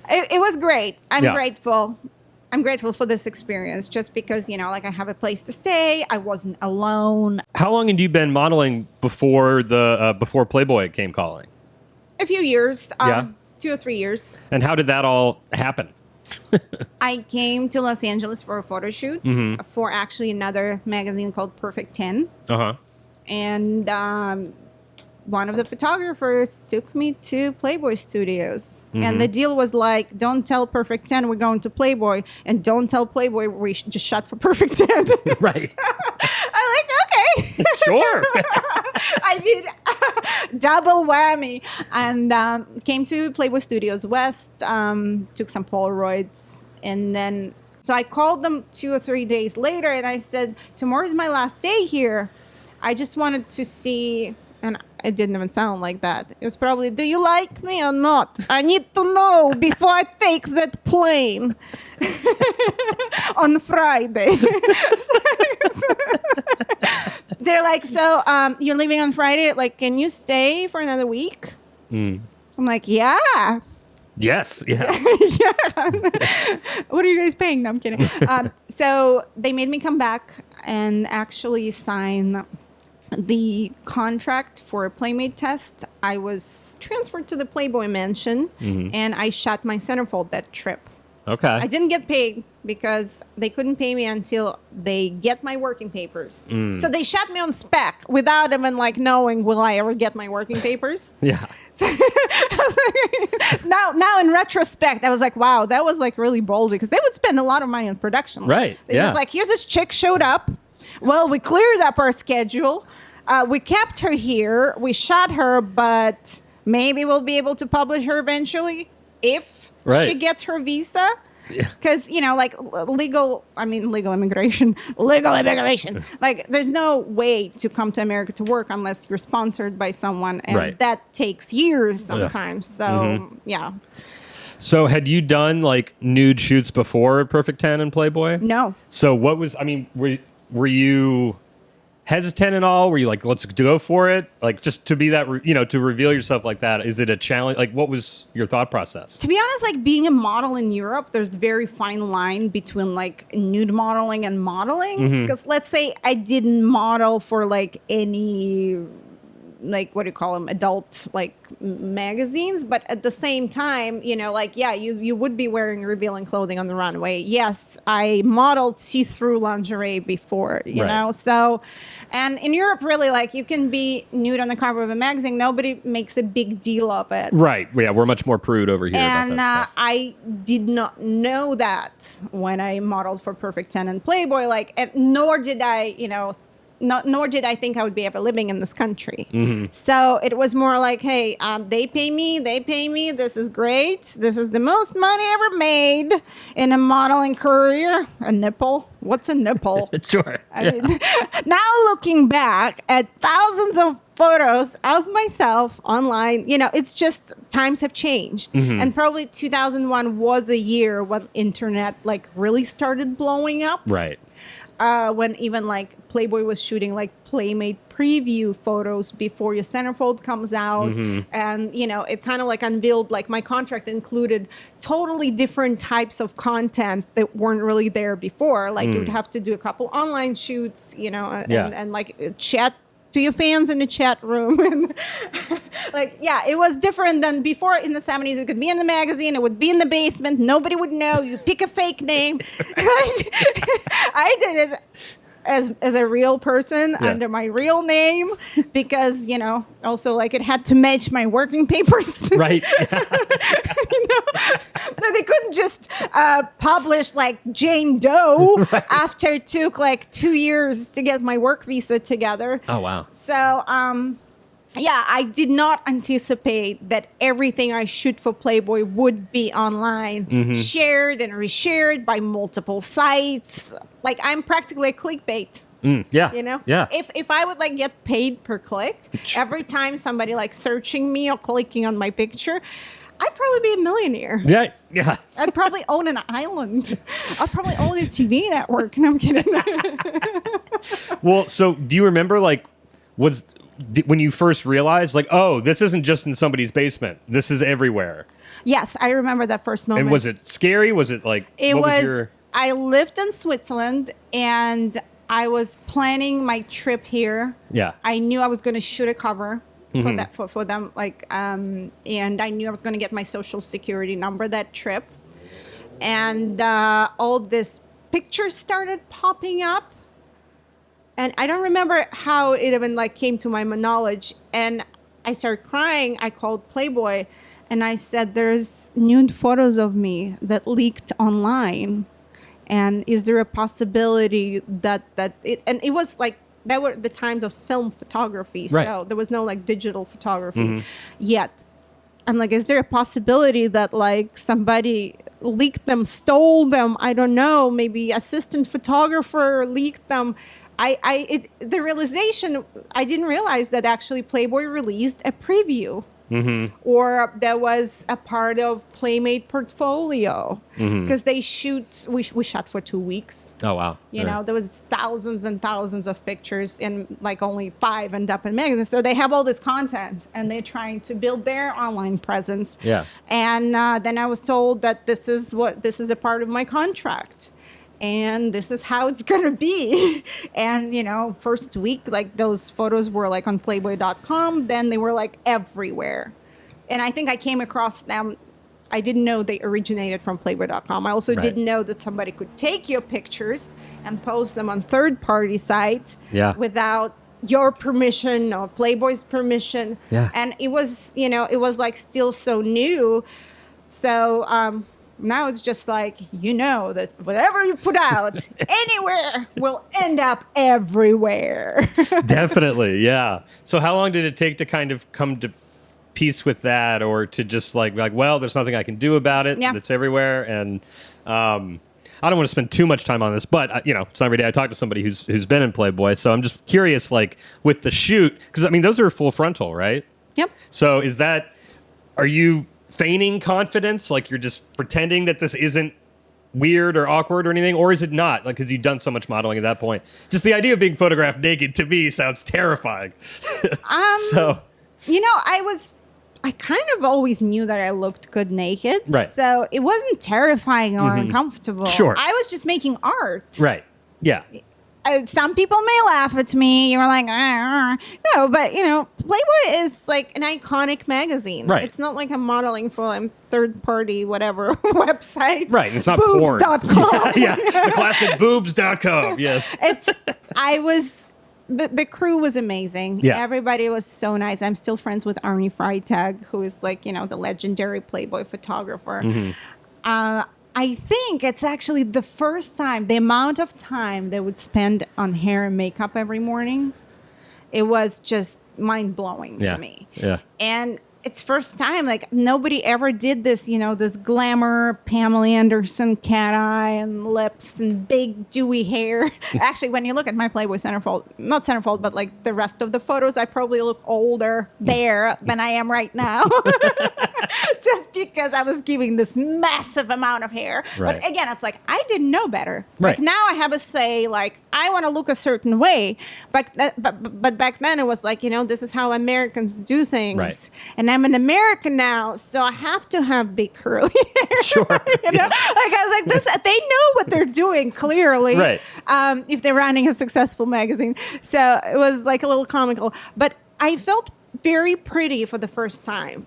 It was great. I'm grateful. I'm grateful for this experience just because, I have a place to stay. I wasn't alone. How long had you been modeling before before Playboy came calling? A few years. 2 or 3 years. And how did that all happen? I came to Los Angeles for a photo shoot for actually another magazine called Perfect 10. Uh-huh. And one of the photographers took me to Playboy Studios. And the deal was like, don't tell Perfect 10 we're going to Playboy, and don't tell Playboy we just shot for Perfect 10. Right. I'm like, okay. Sure. I mean, double whammy. And came to Playboy Studios West, took some Polaroids, and then, so I called them 2 or 3 days later, and I said, tomorrow's my last day here. I just wanted to see, and it didn't even sound like that. It was probably, do you like me or not? I need to know before I take that plane on Friday. They're They're like, so you're leaving on Friday. Like, can you stay for another week? I'm like, yeah. Yes. Yeah. Yeah. What are you guys paying? No, I'm kidding. So they made me come back and actually sign the contract for a Playmate test. I was transferred to the Playboy mansion, and I shot my centerfold that trip. Okay. I didn't get paid because they couldn't pay me until they get my working papers. So they shot me on spec without even like knowing will I ever get my working papers. Yeah. So now in retrospect, I was like, wow, that was like really ballsy because they would spend a lot of money on production. Right. It's just like, here's this chick showed up. Well, we cleared up our schedule. We kept her here. We shot her, but maybe we'll be able to publish her eventually if she gets her visa. Because, like legal immigration. Like, there's no way to come to America to work unless you're sponsored by someone. And that takes years sometimes. So, yeah. So had you done like nude shoots before Perfect 10 and Playboy? No. So what was, were you hesitant at all? Were you like, let's go for it? Like just to be that, to reveal yourself like that. Is it a challenge? Like what was your thought process? To be honest, like being a model in Europe, there's a very fine line between like nude modeling and modeling. Because let's say I didn't model for like any, like what do you call them, adult like magazines, but at the same time, you would be wearing revealing clothing on the runway. Yes, I modeled see-through lingerie before, you know. So, and in Europe, really, like you can be nude on the cover of a magazine. Nobody makes a big deal of it. Right. Yeah, we're much more prude over here. And about that stuff. I did not know that when I modeled for Perfect 10 and Playboy. Nor did I, nor did I think I would be ever living in this country. So it was more like, hey, they pay me. This is great. This is the most money ever made in a modeling career. A nipple? What's a nipple? Sure. I mean, now looking back at thousands of photos of myself online, it's just times have changed. And probably 2001 was a year when internet like really started blowing up. Right. When even like Playboy was shooting like Playmate preview photos before your centerfold comes out. And, it kind of like unveiled, like my contract included totally different types of content that weren't really there before. Like you would have to do a couple online shoots, and like chat to your fans in the chat room. And it was different than before. In the 70s, it could be in the magazine, it would be in the basement, nobody would know, you pick a fake name. I did it as a real person under my real name because, also like it had to match my working papers. Right. No, they couldn't just publish like Jane Doe after it took like 2 years to get my work visa together. Oh, wow. So, I did not anticipate that everything I shoot for Playboy would be online, shared and reshared by multiple sites. Like I'm practically a clickbait. Yeah. Yeah. If I would like get paid per click every time somebody like searching me or clicking on my picture, I'd probably be a millionaire. Yeah. Yeah. I'd probably own an island. I'd probably own a TV network. No, I'm kidding. Well, so do you remember like when you first realized like, oh, this isn't just in somebody's basement. This is everywhere. Yes, I remember that first moment. And was it scary? Was it like I lived in Switzerland and I was planning my trip here. Yeah. I knew I was going to shoot a cover for them, and I knew I was going to get my social security number that trip. And all this pictures started popping up. And I don't remember how it even like came to my knowledge. And I started crying. I called Playboy and I said, there's nude photos of me that leaked online. And is there a possibility that it was like, that were the times of film photography. Right. So there was no like digital photography yet. I'm like, is there a possibility that like somebody leaked them, stole them? I don't know. Maybe assistant photographer leaked them. The realization, I didn't realize that actually Playboy released a preview or that was a part of Playmate portfolio, because we shot for 2 weeks. Oh, wow. You know, there was thousands and thousands of pictures, and like only 5 end up in magazines. So they have all this content, and they're trying to build their online presence. Yeah. And then I was told that this is a part of my contract, and this is how it's gonna be. And you know, first week, like those photos were like on Playboy.com. Then they were like everywhere, and I think I came across them. I didn't know they originated from Playboy.com. I also didn't know that somebody could take your pictures and post them on third-party sites without your permission or Playboy's permission. Yeah. And it was, you know, it was like still so new. So now it's just like, you know, that whatever you put out anywhere will end up everywhere. Definitely, yeah. So how long did it take to kind of come to peace with that, or to just like, well, there's nothing I can do about it. Yeah. It's everywhere. And I don't want to spend too much time on this, but you know, it's not every day I talk to somebody who's been in Playboy. So I'm just curious, like with the shoot, because I mean, those are full frontal, right? Yep. So are you feigning confidence? Like you're just pretending that this isn't weird or awkward or anything, or is it not? Like, because you've done so much modeling at that point. Just the idea of being photographed naked to me sounds terrifying. So, you know, I kind of always knew that I looked good naked. Right. So it wasn't terrifying or uncomfortable. Sure. I was just making art. right. Yeah. Some people may laugh at me. You're like, no, but you know, Playboy is like an iconic magazine. Right. It's not like I'm modeling for a third-party whatever website. Right. It's not porn. Boobs.com. Yeah. The classic boobs.com. Yes. The crew was amazing. Yeah. Everybody was so nice. I'm still friends with Arnie Freitag, who is like, you know, the legendary Playboy photographer. I think it's actually the first time, the amount of time they would spend on hair and makeup every morning, it was just mind-blowing to me. Yeah. And it's first time, like nobody ever did this, you know, this glamour, Pamela Anderson cat eye and lips and big dewy hair. Actually, when you look at my Playboy centerfold, not centerfold, but like the rest of the photos, I probably look older there than I am right now. Just because I was giving this massive amount of hair. Right. But again, it's like, I didn't know better. Right. Like now I have a say, like, I want to look a certain way. But back then it was like, you know, this is how Americans do things. Right. And I'm an American now, so I have to have big curly hair. Sure. You know? Like I was like, this, they know what they're doing clearly. Right. If they're running a successful magazine. So it was like a little comical. But I felt very pretty for the first time.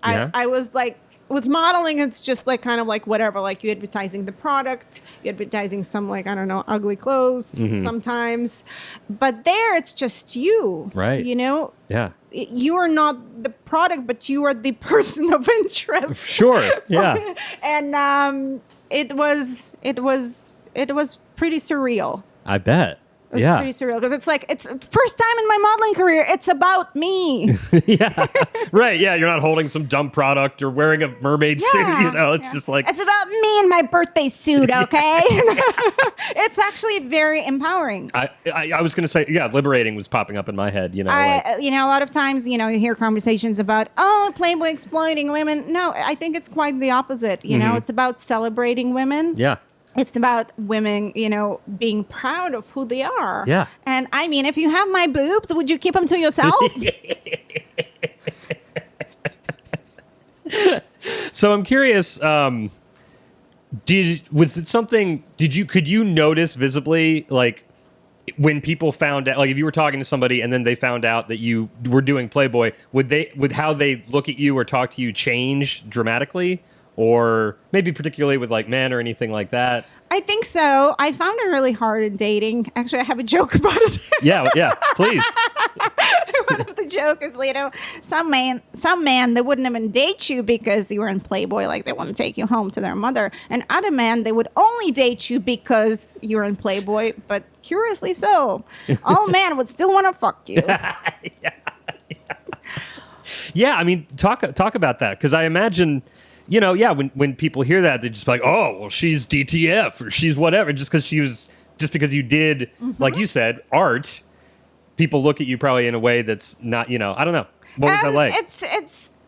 Yeah. I was like, with modeling, it's just like kind of like whatever, like you advertising the product, you advertising some like, I don't know, ugly clothes sometimes. But there it's just you. Right. You know? Yeah. You are not the product, but you are the person of interest. Sure. Yeah. And it was pretty surreal. I bet. It was pretty surreal because it's like, it's the first time in my modeling career, it's about me. Yeah. Right. Yeah. You're not holding some dumb product or wearing a mermaid suit. You know, it's just like. It's about me and my birthday suit, okay? It's actually very empowering. I was going to say, yeah, liberating was popping up in my head, you know. You know, a lot of times, you know, you hear conversations about, oh, Playboy exploiting women. No, I think it's quite the opposite. You know, it's about celebrating women. Yeah. It's about women, you know, being proud of who they are. Yeah. And I mean, if you have my boobs, would you keep them to yourself? So I'm curious, could you notice visibly, like, when people found out, like if you were talking to somebody and then they found out that you were doing Playboy, would how they look at you or talk to you change dramatically? Or maybe particularly with like men or anything like that? I think so. I found it really hard in dating. Actually, I have a joke about it. Yeah, please. One of the joke is, you know, some man, they wouldn't even date you because you were in Playboy, like they want to take you home to their mother. And other men, they would only date you because you were in Playboy, but curiously so, all men would still want to fuck you. Yeah, I mean, talk about that, because I imagine, you know, yeah, when people hear that, they just be like, oh, well, she's DTF or she's whatever, just because you did, like you said, art. People look at you probably in a way that's not, you know, I don't know. What was that like?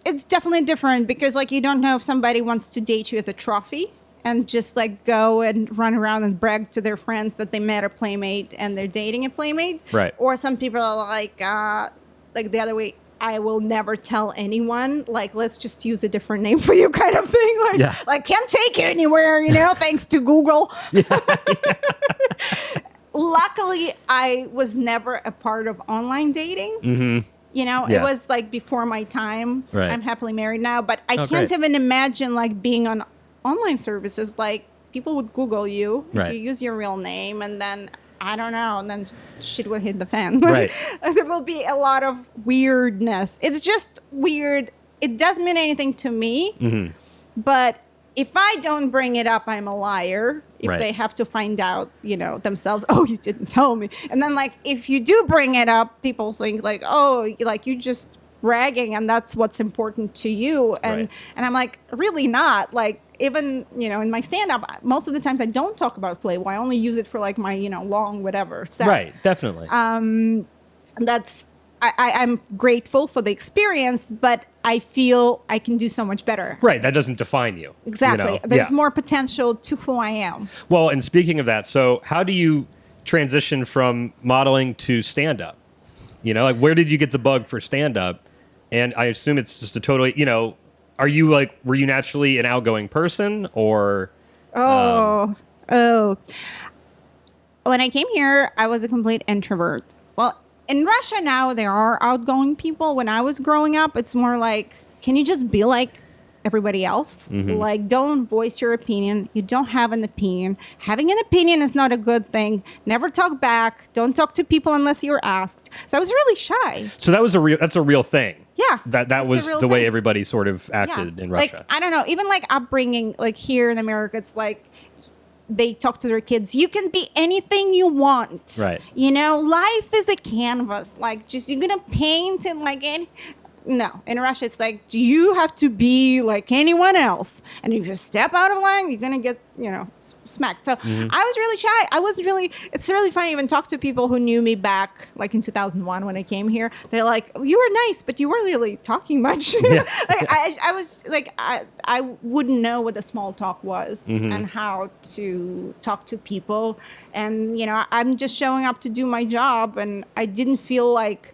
it's definitely different because like you don't know if somebody wants to date you as a trophy and just like go and run around and brag to their friends that they met a Playmate and they're dating a Playmate. Right. Or some people are like the other way. I will never tell anyone, like, let's just use a different name for you kind of thing. Like can't take you anywhere, thanks to Google. Luckily, I was never a part of online dating. Mm-hmm. It was like before my time. Right. I'm happily married now, but I can't even imagine like being on online services. Like people would Google you if you use your real name and then I don't know. And then shit will hit the fan. Right. There will be a lot of weirdness. It's just weird. It doesn't mean anything to me. Mm-hmm. But if I don't bring it up, I'm a liar. If they have to find out, themselves, oh, you didn't tell me. And then, like, if you do bring it up, people think, like, oh, like, you just bragging and that's what's important to you. And I'm like, really not. Like, even, in my stand-up, most of the times I don't talk about Playboy. I only use it for, like, my, long whatever set. Right, definitely. I'm grateful for the experience, but I feel I can do so much better. Right, that doesn't define you. Exactly. There's more potential to who I am. Well, and speaking of that, so how do you transition from modeling to stand-up? Like, where did you get the bug for stand-up? And I assume it's just a totally, were you naturally an outgoing person or? When I came here, I was a complete introvert. Well, in Russia now, there are outgoing people. When I was growing up, it's more like, can you just be like everybody else? Mm-hmm. Like, don't voice your opinion. You don't have an opinion. Having an opinion is not a good thing. Never talk back. Don't talk to people unless you're asked. So I was really shy. So that's a real thing. Yeah. That was the way everybody sort of acted in Russia. Like, I don't know, even like upbringing, like here in America, it's like they talk to their kids, you can be anything you want. Right. Life is a canvas. Like, just you're going to paint and like any. No, in Russia, it's like, do you have to be like anyone else? And if you step out of line, you're going to get, smacked. So I was really shy. It's really funny even talk to people who knew me back like in 2001 when I came here. They're like, you were nice, but you weren't really talking much. Yeah. I was like, I wouldn't know what a small talk was and how to talk to people. And, I'm just showing up to do my job. And I didn't feel like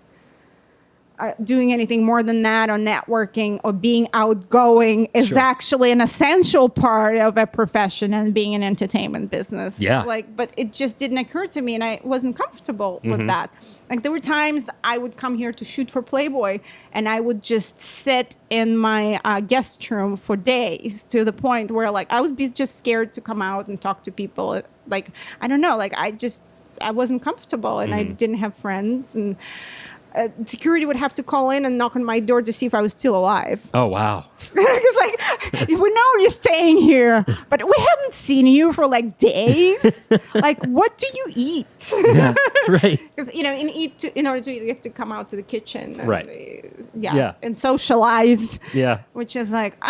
doing anything more than that, or networking or being outgoing is actually an essential part of a profession and being an entertainment business. Yeah. But it just didn't occur to me and I wasn't comfortable with that. Like there were times I would come here to shoot for Playboy and I would just sit in my guest room for days to the point where like I would be just scared to come out and talk to people. Like, I don't know, like I wasn't comfortable and I didn't have friends and security would have to call in and knock on my door to see if I was still alive. Oh, wow. It's like, we know you're staying here, but we haven't seen you for like days. Like, what do you eat? Yeah, right. Because, in order to eat, you have to come out to the kitchen. And, and socialize. Yeah. Which is like,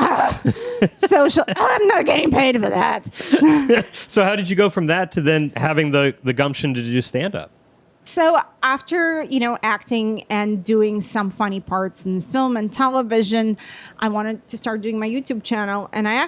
social. I'm not getting paid for that. So how did you go from that to then having the gumption to do stand-up? So after, acting and doing some funny parts in film and television, I wanted to start doing my YouTube channel. And I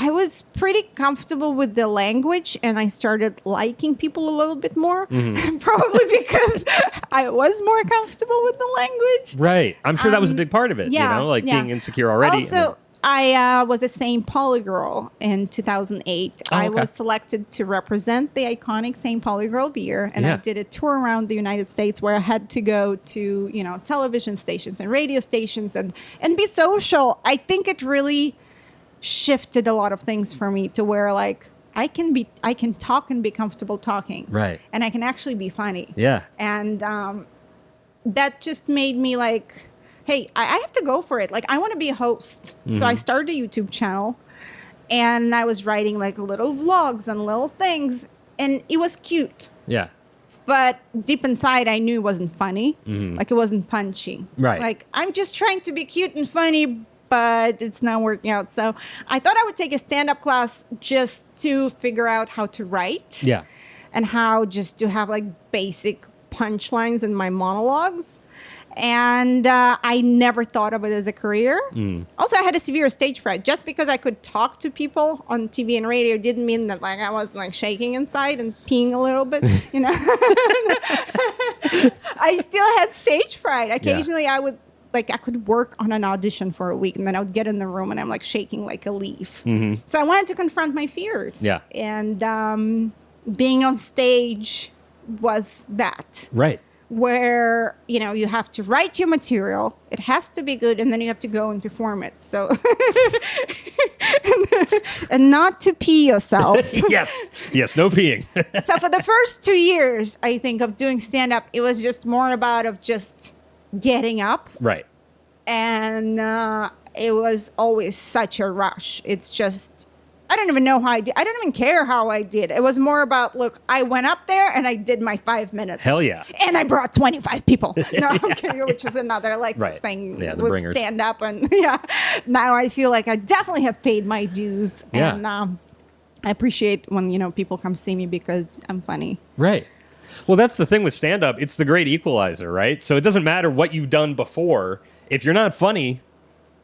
was pretty comfortable with the language and I started liking people a little bit more, probably because I was more comfortable with the language. Right. I'm sure that was a big part of it, being insecure already. Also, I was a St. Pauli girl in 2008. Oh, okay. I was selected to represent the iconic St. Pauli girl beer, and I did a tour around the United States where I had to go to, television stations and radio stations and be social. I think it really shifted a lot of things for me to where like I can talk and be comfortable talking. Right. And I can actually be funny. Yeah. And that just made me like, hey, I have to go for it. Like, I want to be a host. So I started a YouTube channel and I was writing like little vlogs and little things and it was cute. Yeah. But deep inside, I knew it wasn't funny. Like, it wasn't punchy. Right. Like, I'm just trying to be cute and funny, but it's not working out. So I thought I would take a stand-up class just to figure out how to write. Yeah. And how just to have like basic punchlines in my monologues. And I never thought of it as a career. Also, I had a severe stage fright. Just because I could talk to people on TV and radio didn't mean that like I was like shaking inside and peeing a little bit, you know. I still had stage fright. Occasionally I could work on an audition for a week and then I would get in the room and I'm like shaking like a leaf. So I wanted to confront my fears. Yeah. And being on stage was that. Right. Where, you know, you have to write your material, it has to be good, and then you have to go and perform it. So, and not to pee yourself. Yes, no peeing. So for the first 2 years, I think, of doing stand-up, it was just more about of just getting up. Right. And it was always such a rush. It's just... I don't even know how I did. I don't even care how I did. It was more about, look, I went up there and I did my 5 minutes. Hell yeah. And I brought 25 people. No, I'm kidding, which is another thing the with bringers. stand up. And now I feel like I definitely have paid my dues. Yeah. And I appreciate when, you know, people come see me because I'm funny. Right. Well, that's the thing with stand up. It's the great equalizer, right? So it doesn't matter what you've done before. If you're not funny,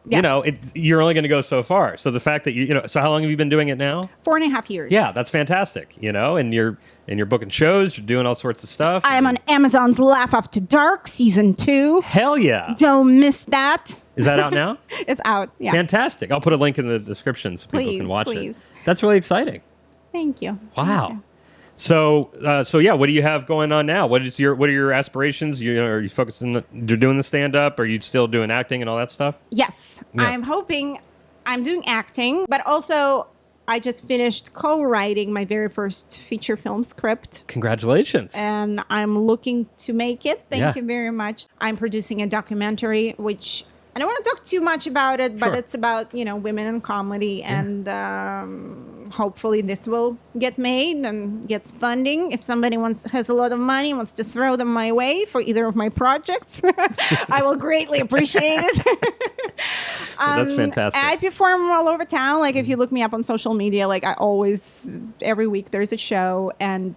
you know, you're only going to go so far. So the fact that you know, so how long have you been doing it now? 4.5 years. Yeah, that's fantastic. You know, and you're booking shows, you're doing all sorts of stuff. I'm on Amazon's Laugh After Dark season 2. Hell yeah! Don't miss that. Is that out now? It's out. Yeah. Fantastic. I'll put a link in the description so people can watch it. That's really exciting. Thank you. Wow. Okay. So yeah, what do you have going on now? What are your aspirations? Are you focusing? You're doing the stand up? Are you still doing acting and all that stuff? Yes, Yeah. I'm doing acting, but also I just finished co-writing my very first feature film script. Congratulations. And I'm looking to make it. Thank Yeah. you very much. I'm producing a documentary, which I don't want to talk too much about it, but Sure. it's about, you know, women in comedy, and hopefully this will get made and gets funding. If somebody has a lot of money, wants to throw them my way for either of my projects, I will greatly appreciate it. That's fantastic. I perform all over town. Like if you look me up on social media, like every week there's a show, and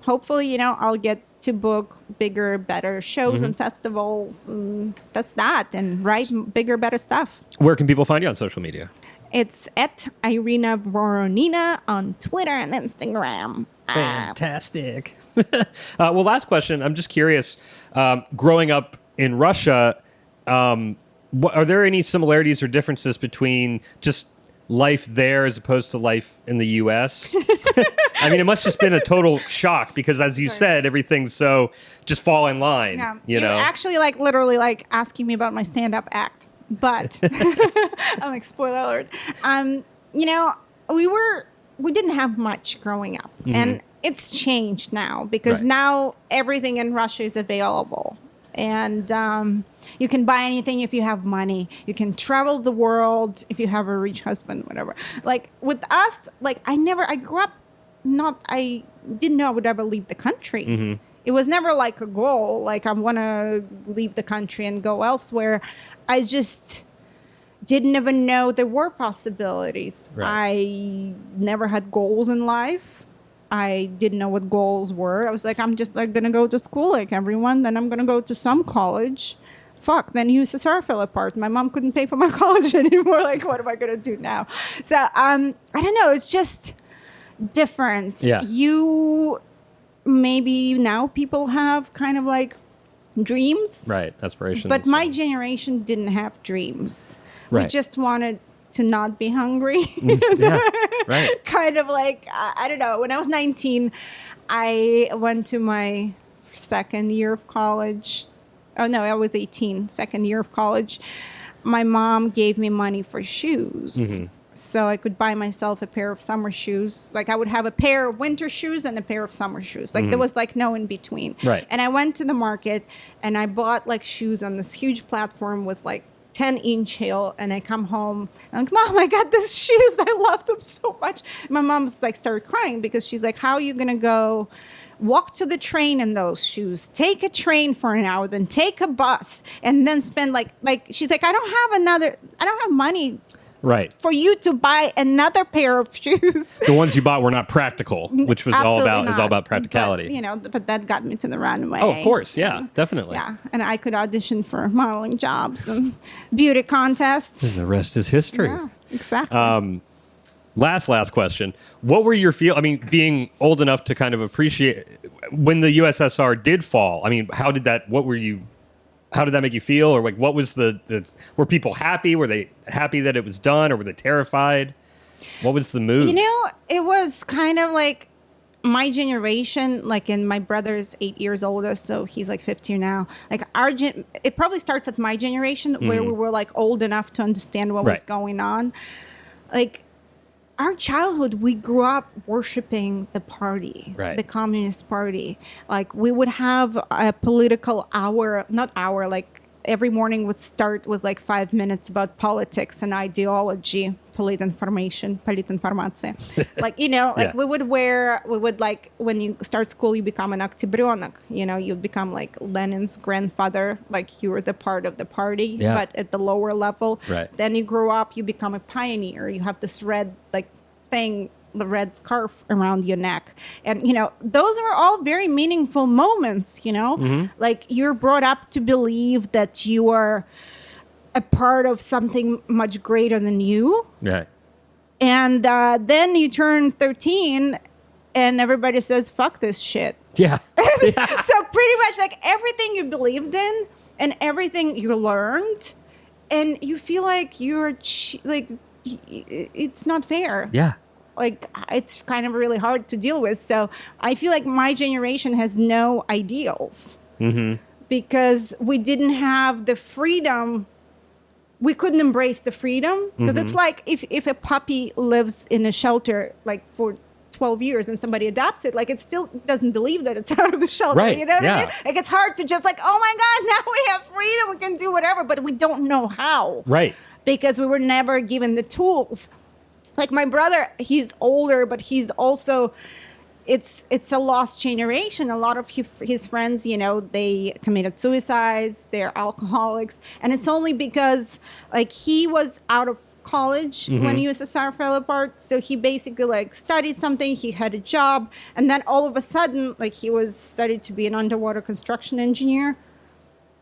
hopefully, you know, I'll get to book bigger, better shows and festivals, and that's that, and write bigger, better stuff. Where can people find you on social media? It's at Irina Voronina on Twitter and Instagram. Fantastic. Well, last question. I'm just curious. Growing up in Russia, are there any similarities or differences between just life there as opposed to life in the U.S.? I mean, it must have just been a total shock because, as you said, everything's so just fall in line. Yeah. You know, You're actually literally asking me about my stand-up act, but I'm like, spoiler alert. You know, we didn't have much growing up, and it's changed now because now everything in Russia is available. And you can buy anything if you have money. You can travel the world if you have a rich husband, whatever. Like with us, I grew up I didn't know I would ever leave the country. It was never like a goal, like I want to leave the country and go elsewhere. I just didn't even know there were possibilities. Right. I never had goals in life. I didn't know what goals were. I was like, I'm just going to go to school like everyone. Then I'm going to go to some college. Fuck, then USSR fell apart. My mom couldn't pay for my college anymore. Like, what am I going to do now? So, I don't know. It's just different. Yeah. Maybe now people have kind of like dreams. right? Aspirations. But my generation didn't have dreams. We Right. just wanted to not be hungry. Yeah, right. Kind of like, I don't know. When I was 19, I went to my second year of college. Oh, no, I was 18, second year of college. My mom gave me money for shoes. So I could buy myself a pair of summer shoes. Like I would have a pair of winter shoes and a pair of summer shoes. Like there was like no in between. Right. And I went to the market and I bought like shoes on this huge platform with like 10-inch heel, and I come home and I'm like, Mom, I got these shoes. I love them so much. My mom's like started crying because she's like, how are you gonna go walk to the train in those shoes, take a train for an hour, then take a bus, and then spend like she's like, I don't have money Right. For you to buy another pair of shoes. The ones you bought were not practical, which was all about practicality. But that got me to the runway. Oh, of course. Yeah, definitely. Yeah. And I could audition for modeling jobs and beauty contests. And the rest is history. Yeah, exactly. Last question. What were your being old enough to kind of appreciate when the USSR did fall? I mean, how did that make you feel? Or like, what was were people happy? Were they happy that it was done, or were they terrified? What was the mood? It was kind of like my generation, and my brother's 8 years older, so he's like 15 now. Like it probably starts at my generation where we were like old enough to understand what was going on. Like, our childhood, we grew up worshiping the party, the Communist Party. Like, we would have a political every morning would start with like 5 minutes about politics and ideology, politinformatia. We would like, when you start school, you become an oktyabryonak. You become like Lenin's grandfather, like you were the part of the party, but at the lower level. Right. Then you grow up, you become a pioneer. You have this red thing, the red scarf around your neck. And, those are all very meaningful moments, like you're brought up to believe that you are a part of something much greater than you. Right. And then you turn 13 and everybody says, fuck this shit. Yeah. So pretty much like everything you believed in and everything you learned, and you feel like it's not fair. Yeah. Like, it's kind of really hard to deal with. So I feel like my generation has no ideals because we didn't have the freedom. We couldn't embrace the freedom because it's like if a puppy lives in a shelter like for 12 years and somebody adopts it, like it still doesn't believe that it's out of the shelter. Right. You know what I Yeah. mean? Like, it's hard to just like, oh my God, now we have freedom. We can do whatever, but we don't know how. Right. Because we were never given the tools. Like my brother, he's older, but he's also, it's a lost generation. A lot of his friends, they committed suicides, they're alcoholics. And it's only because like he was out of college when USSR fell apart. So he basically like studied something, he had a job. And then all of a sudden, like he was studied to be an underwater construction engineer.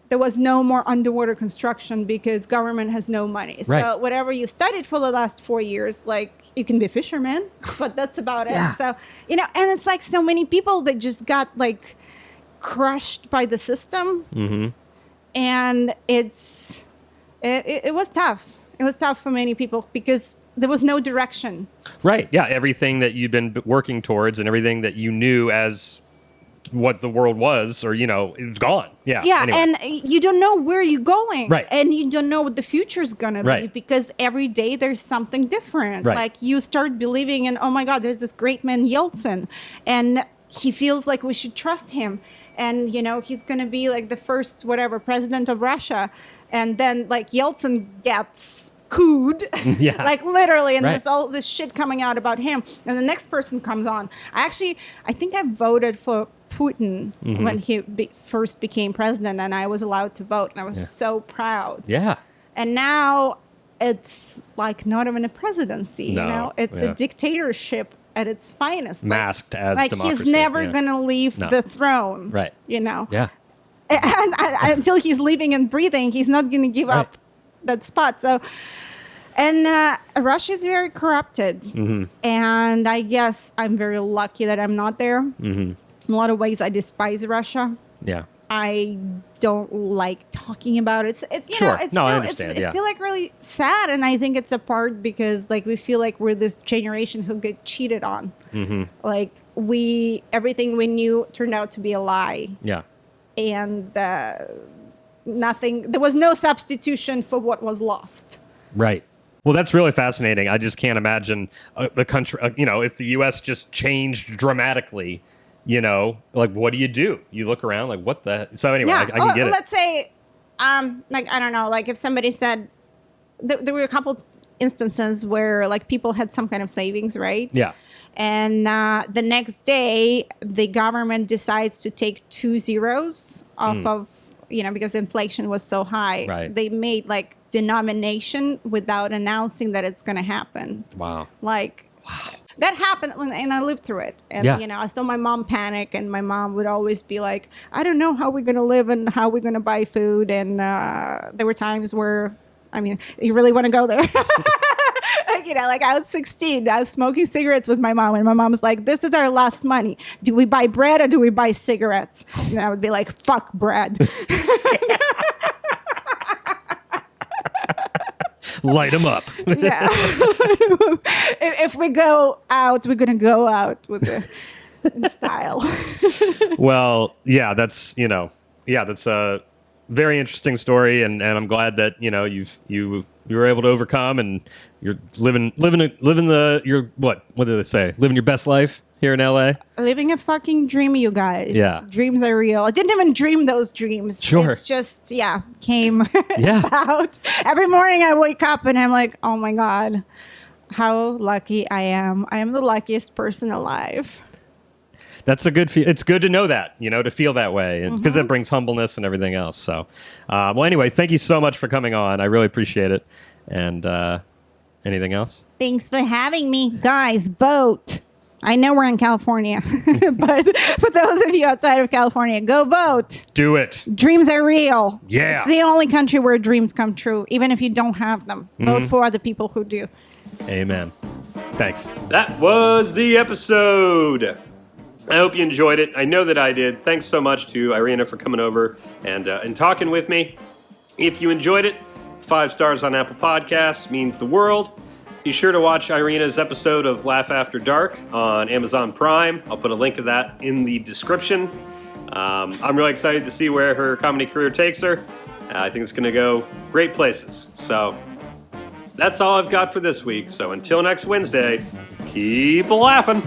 There was no more underwater construction because government has no money. Right. So whatever you studied for the last 4 years, like you can be a fisherman, but that's about it. So, and it's like so many people that just got like crushed by the system. And it was tough. It was tough for many people because there was no direction. Right. Yeah. Everything that you've been working towards and everything that you knew as what the world was, or, it was gone. Yeah. Yeah. Anyway. And you don't know where you're going. Right. And you don't know what the future is going to be Right. because every day there's something different. Right. Like you start believing in, oh my God, there's this great man Yeltsin and he feels like we should trust him. And, he's going to be like the first, president of Russia. And then like Yeltsin gets cooed, like literally, and there's all this shit coming out about him. And the next person comes on. I think I voted for Putin when he first became president, and I was allowed to vote, and I was so proud. Yeah. And now it's like not even a presidency, it's a dictatorship at its finest. Masked as like democracy. He's never going to leave the throne. Right. Yeah. And until he's living and breathing, he's not going to give up that spot. So, and Russia is very corrupted. And I guess I'm very lucky that I'm not there. In a lot of ways, I despise Russia. Yeah. I don't like talking about it. It's still like really sad. And I think it's a part because like we feel like we're this generation who get cheated on. Like everything we knew turned out to be a lie. Yeah. And there was no substitution for what was lost. Right. Well, that's really fascinating. I just can't imagine the country, if the U.S. just changed dramatically, like, what do? You look around like, what the? So anyway, I can get it. Let's say, like, I don't know, like if somebody said, there were a couple instances where like people had some kind of savings, right? Yeah. And the next day, the government decides to take 2 zeros off of because inflation was so high, Right. they made like denomination without announcing that it's going to happen. Wow. Like, that happened, and I lived through it. And, I saw my mom panic, and my mom would always be like, I don't know how we're going to live and how we're going to buy food. And there were times where, you really want to go there? Like I was 16, I was smoking cigarettes with my mom, and my mom was like, this is our last money. Do we buy bread or do we buy cigarettes? And I would be like, fuck bread. Light them up. Yeah. If we go out, we're going to go out with in style. Well, yeah, that's a very interesting story, and I'm glad that you were able to overcome, and you're living what do they say? Living your best life here in LA. Living a fucking dream, you guys. Yeah, dreams are real. I didn't even dream those dreams. Sure, it's just came yeah out. Every morning I wake up and I'm like, oh my god, how lucky I am. I am the luckiest person alive. That's a good it's good to know that, to feel that way, because that brings humbleness and everything else. So, well, anyway, thank you so much for coming on. I really appreciate it. And anything else? Thanks for having me. Guys, vote. I know we're in California, but for those of you outside of California, go vote. Do it. Dreams are real. Yeah. It's the only country where dreams come true, even if you don't have them. Vote for the people who do. Amen. Thanks. That was the episode. I hope you enjoyed it. I know that I did. Thanks so much to Irina for coming over and talking with me. If you enjoyed it, 5 stars on Apple Podcasts means the world. Be sure to watch Irina's episode of Laugh After Dark on Amazon Prime. I'll put a link to that in the description. I'm really excited to see where her comedy career takes her. I think it's going to go great places. So that's all I've got for this week. So until next Wednesday, keep laughing.